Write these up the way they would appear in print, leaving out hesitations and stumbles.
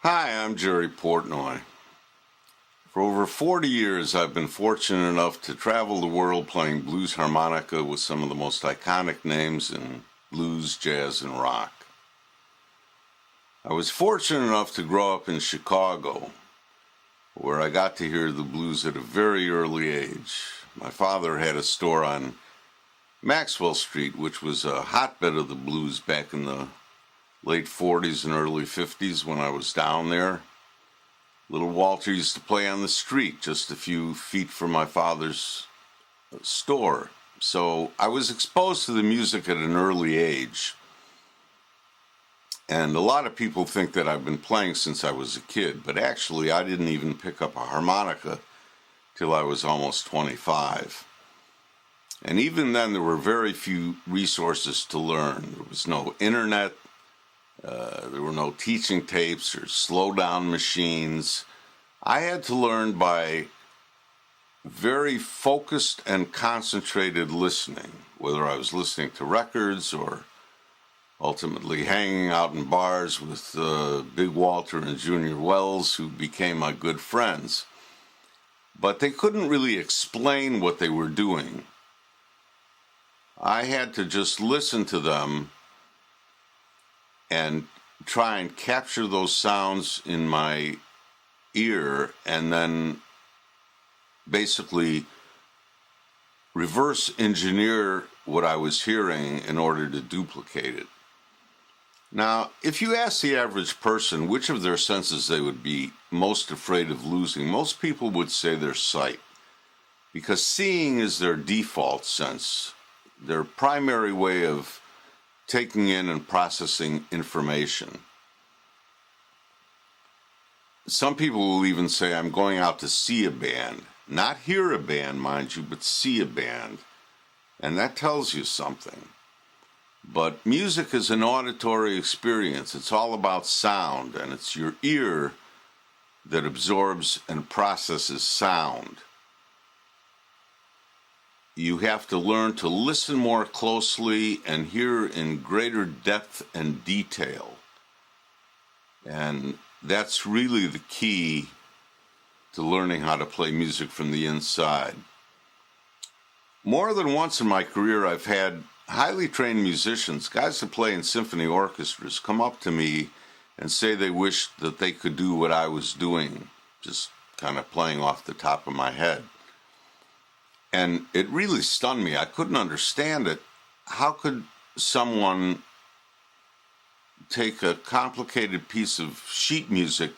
Hi, I'm Jerry Portnoy. For over 40 years, I've been fortunate enough to travel the world playing blues harmonica with some of the most iconic names in blues, jazz, and rock. I was fortunate enough to grow up in Chicago, where I got to hear the blues at a very early age. My father had a store on Maxwell Street, which was a hotbed of the blues back in the late 40s and early 50s when I was down there. Little Walter used to play on the street just a few feet from my father's store. So I was exposed to the music at an early age. And a lot of people think that I've been playing since I was a kid, but actually I didn't even pick up a harmonica till I was almost 25. And even then there were very few resources to learn. There was no internet. There were no teaching tapes or slow-down machines. I had to learn by very focused and concentrated listening, whether I was listening to records or ultimately hanging out in bars with Big Walter and Junior Wells, who became my good friends. But they couldn't really explain what they were doing. I had to just listen to them and try and capture those sounds in my ear and then basically reverse engineer what I was hearing in order to duplicate it. Now, if you ask the average person which of their senses they would be most afraid of losing, most people would say their sight, because seeing is their default sense, their primary way of taking in and processing information. Some people will even say, I'm going out to see a band. Not hear a band, mind you, but see a band. And that tells you something. But music is an auditory experience. It's all about sound, and it's your ear that absorbs and processes sound. You have to learn to listen more closely and hear in greater depth and detail. And that's really the key to learning how to play music from the inside. More than once in my career, I've had highly trained musicians, guys that play in symphony orchestras, come up to me and say they wish that they could do what I was doing, just kind of playing off the top of my head. And it really stunned me. I couldn't understand it. How could someone take a complicated piece of sheet music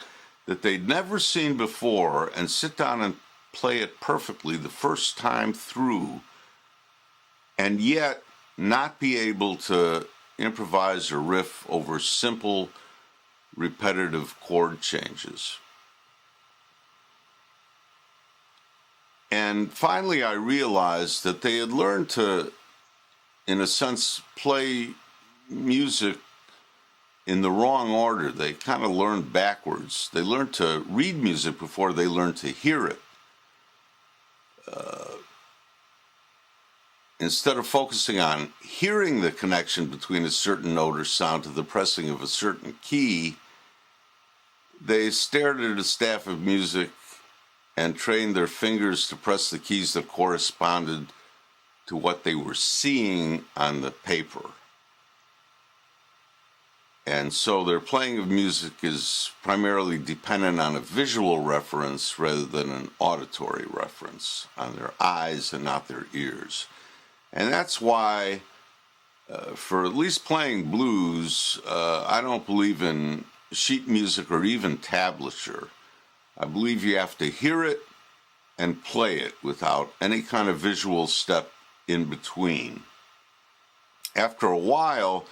that they'd never seen before and sit down and play it perfectly the first time through, and yet not be able to improvise or riff over simple, repetitive chord changes? And finally, I realized that they had learned to, in a sense, play music in the wrong order. They kind of learned backwards. They learned to read music before they learned to hear it. Instead of focusing on hearing the connection between a certain note or sound to the pressing of a certain key, they stared at a staff of music and trained their fingers to press the keys that corresponded to what they were seeing on the paper. And so their playing of music is primarily dependent on a visual reference rather than an auditory reference, on their eyes and not their ears. And that's why, for at least playing blues, I don't believe in sheet music or even tablature. I believe you have to hear it and play it without any kind of visual step in between. After a while,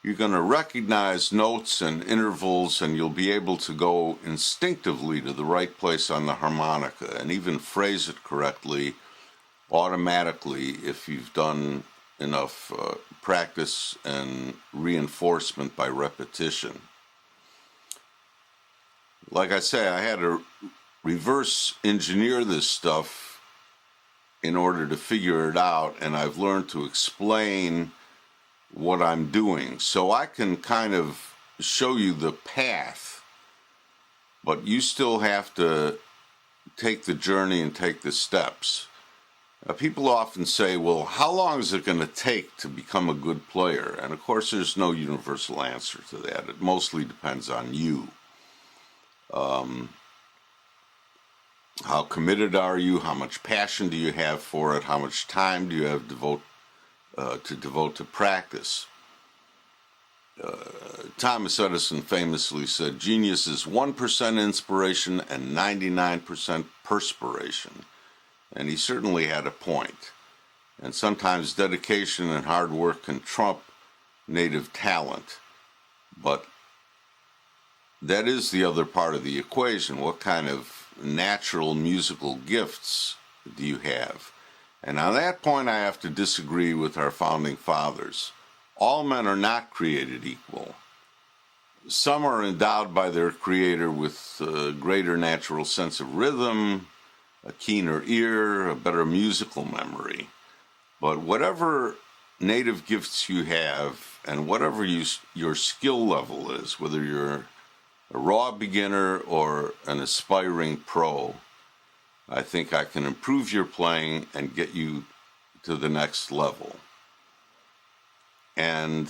you're going to recognize notes and intervals, and you'll be able to go instinctively to the right place on the harmonica and even phrase it correctly automatically if you've done enough practice and reinforcement by repetition. Like I say, I had to reverse engineer this stuff in order to figure it out, and I've learned to explain what I'm doing. So I can kind of show you the path but you still have to take the journey and take the steps. People often say, well, how long is it going to take to become a good player? And of course, there's no universal answer to that. It mostly depends on you. How committed are you? How much passion do you have for it? How much time do you have to devote to practice? Thomas Edison famously said, genius is 1% inspiration and 99% perspiration. And he certainly had a point. And sometimes dedication and hard work can trump native talent. But that is the other part of the equation. What kind of natural musical gifts do you have? And on that point, I have to disagree with our founding fathers. All men are not created equal. Some are endowed by their creator with a greater natural sense of rhythm, a keener ear, a better musical memory. But whatever native gifts you have and whatever your skill level is, whether you're a raw beginner or an aspiring pro, I think I can improve your playing and get you to the next level. And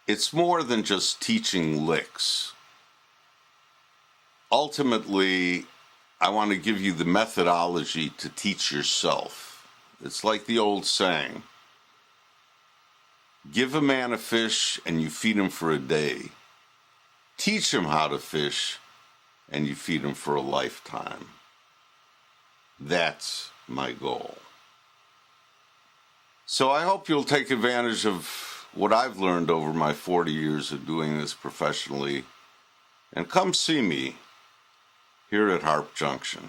it's more than just teaching licks. Ultimately, I want to give you the methodology to teach yourself. It's like the old saying, give a man a fish and you feed him for a day. Teach him how to fish and you feed him for a lifetime. That's my goal. So I hope you'll take advantage of what I've learned over my 40 years of doing this professionally and come see me here at Harp Junction.